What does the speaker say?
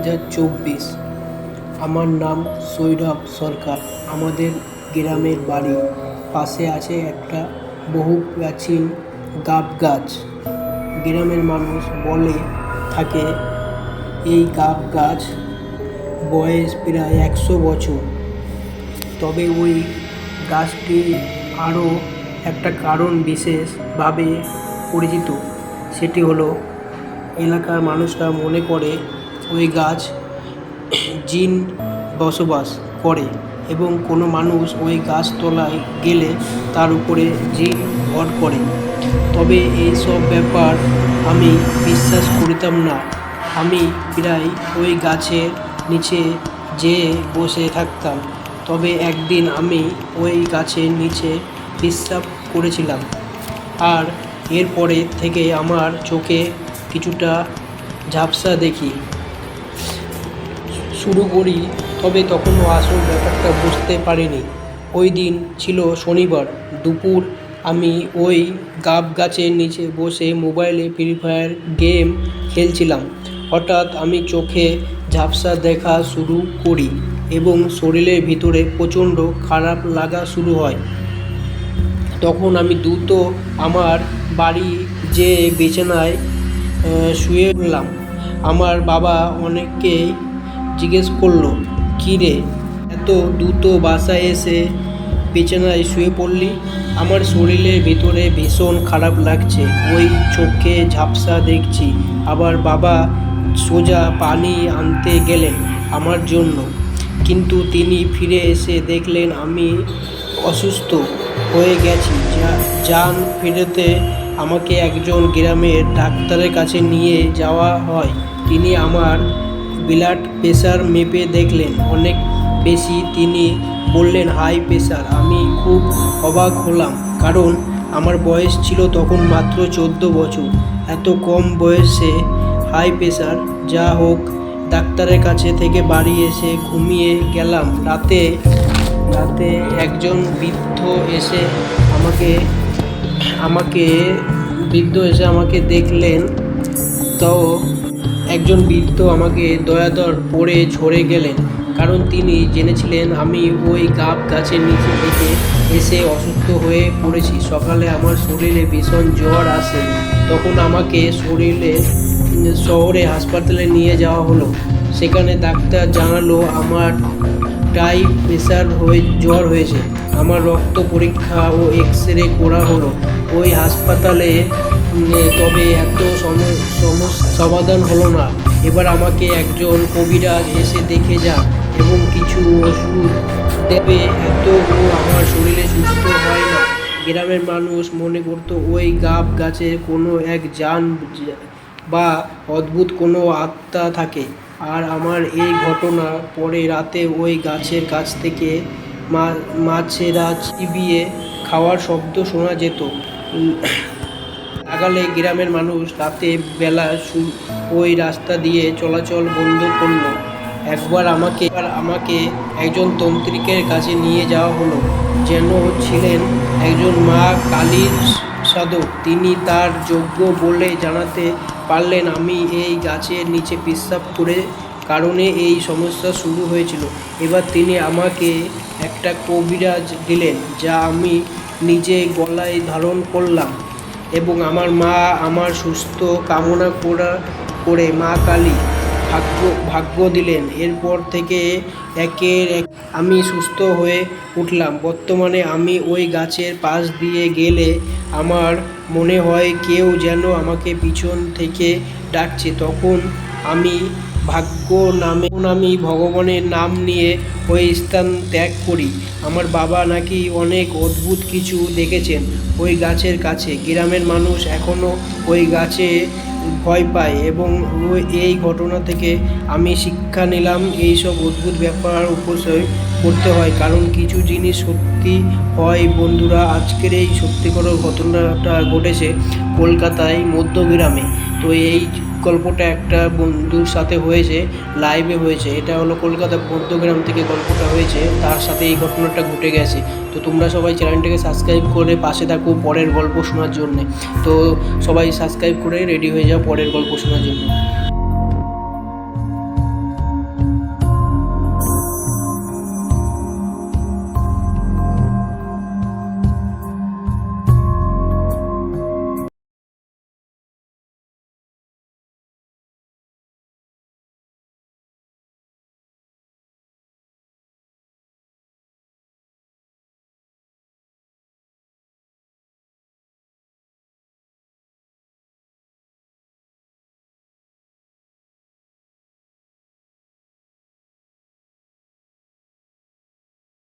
2024। আমার নাম সৌরভ সরকার। আমাদের গ্রামের বাড়ি পাশে আছে একটা বহু প্রাচীন গাব গাছ। গ্রামের মানুষ বলে থাকে এই গাব গাছ বয়স প্রায় 100 বছর। তবে ওই গাছটি আরও একটা কারণ বিশেষভাবে পরিচিত। সেটি হলো এলাকার মানুষরা মনে করে ওই গাছ জিন বসবাস করে এবং কোনো মানুষ ওই গাছতলায় গেলে তার উপরে জিন ভর করে। তবে এইসব ব্যাপার আমি বিশ্বাস করিতাম না। আমি প্রায় ওই গাছের নিচে যেয়ে বসে থাকতাম। তবে একদিন আমি ওই গাছের নিচে বিশ্রাম করেছিলাম, আর এরপরে থেকে আমার চোখে কিছুটা ঝাপসা দেখি শুরু করি। তবে তখনও আসল ব্যাপারটা বুঝতে পারিনি। ওই দিন ছিল শনিবার দুপুর। আমি ওই গাব গাছের নিচে বসে মোবাইলে ফ্রি ফায়ার গেম খেলছিলাম। হঠাৎ আমি চোখে ঝাপসা দেখা শুরু করি এবং শরীরের ভিতরে প্রচণ্ড খারাপ লাগা শুরু হয়। তখন আমি দ্রুত আমার বাড়ি যেয়ে বিছানায় শুয়ে পড়লাম। আমার বাবা অনেককেই জিজ্ঞেস করলো, কী রে, এত দ্রুত বাসায় এসে বিছানায় শুয়ে পড়লি? আমার শরীরের ভিতরে ভীষণ খারাপ লাগছে, ওই চোখে ঝাপসা দেখছি। আবার বাবা সোজা পানি আনতে গেলেন আমার জন্য, কিন্তু তিনি ফিরে এসে দেখলেন আমি অসুস্থ হয়ে গেছি। যান ফেরতে আমাকে একজন গ্রামের ডাক্তারের কাছে নিয়ে যাওয়া হয়। তিনি আমার ব্লাড প্রেশার মেপে দেখলেন অনেক বেশি। তিনি বললেন হাই প্রেশার। আমি খুব অবাক হলাম, কারণ আমার বয়স ছিল তখন মাত্র 14 বছর। এত কম বয়সে হাই প্রেশার। যা হোক, ডাক্তারের কাছে থেকে বাড়ি এসে ঘুমিয়ে গেলাম। রাতে একজন বৃদ্ধ এসে আমাকে দেখলেন। তো একজন বৃদ্ধ আমাকে দয়াদর পড়ে ঝরে গেলেন, কারণ তিনি জেনেছিলেন আমি ওই গাব গাছের নিচে থেকে এসে অসুস্থ হয়ে পড়েছি। সকালে আমার শরীরে ভীষণ জ্বর আসে। তখন আমাকে শহরে হাসপাতালে নিয়ে যাওয়া হলো। সেখানে ডাক্তার জানালো আমার প্রেশার জ্বর হয়েছে। আমার রক্ত পরীক্ষা ও এক্স-রে করা হলো ওই হাসপাতালে। তবে এত সমাধান হলো না। এবার আমাকে একজন কবিরাজ এসে দেখে যান এবং কিছু ওষুধ দেবে, এতও আমার শরীরে সুস্থ হয় না। গ্রামের মানুষ মনে করতো ওই গাব গাছে কোনো এক জান বা অদ্ভুত কোনো আত্মা থাকে। আর আমার এই ঘটনা পরে রাতে ওই গাছের কাছ থেকে মাছেরা চিবিয়ে খাওয়ার শব্দ শোনা যেত। লাগালে গ্রামের মানুষ রাতে বেলা ওই রাস্তা দিয়ে চলাচল বন্ধ করল। একবার আমাকে একজন তান্ত্রিকের কাছে নিয়ে যাওয়া হলো, যেন ছিলেন একজন মা কালীর সাধক। তিনি তার যজ্ঞ বলে জানাতে পারলেন আমি এই গাছের নিচে বিশ্রাম করে কারণে এই সমস্যা শুরু হয়েছিল। এবার তিনি আমাকে একটা কবিরাজ দিলেন, যা আমি নিজে গলায় ধারণ করলাম এবং আমার সুস্থ কামনা করে মা কালী ভাগ্য দিলেন। এরপর থেকে আমি সুস্থ হয়ে উঠলাম। বর্তমানে আমি ওই গাছের পাশ দিয়ে গেলে আমার মনে হয় কেউ যেন আমাকে পিছন থেকে ডাকছে। তখন আমি ভগবানের নাম নিয়ে ওই স্থান ত্যাগ করি। আমার বাবা নাকি অনেক অদ্ভুত কিছু দেখেছেন ওই গাছের কাছে। গ্রামের মানুষ এখনও ওই গাছে ভয় পায় এবং এই ঘটনা থেকে আমি শিক্ষা নিলাম এইসব অদ্ভুত ব্যাপার উপসয় করতে হয়, কারণ কিছু জিনিস সত্যি হয়। বন্ধুরা, আজকের এই সত্যিকর ঘটনাটা ঘটেছে কলকাতায় মধ্যগ্রামে। তো এই গল্পটা একটা বন্ধুর সাথে হয়েছে, লাইভে হয়েছে। এটা হলো কলকাতা মধ্যগ্রাম থেকে গল্পটা হয়েছে, তার সাথে এই ঘটনাটা ঘটে গেছে। তো তোমরা সবাই চ্যানেলটাকে সাবস্ক্রাইব করে পাশে থাকো পরের গল্প শোনার জন্যে। তো সবাই সাবস্ক্রাইব করে রেডি হয়ে যাও পরের গল্প শোনার জন্য।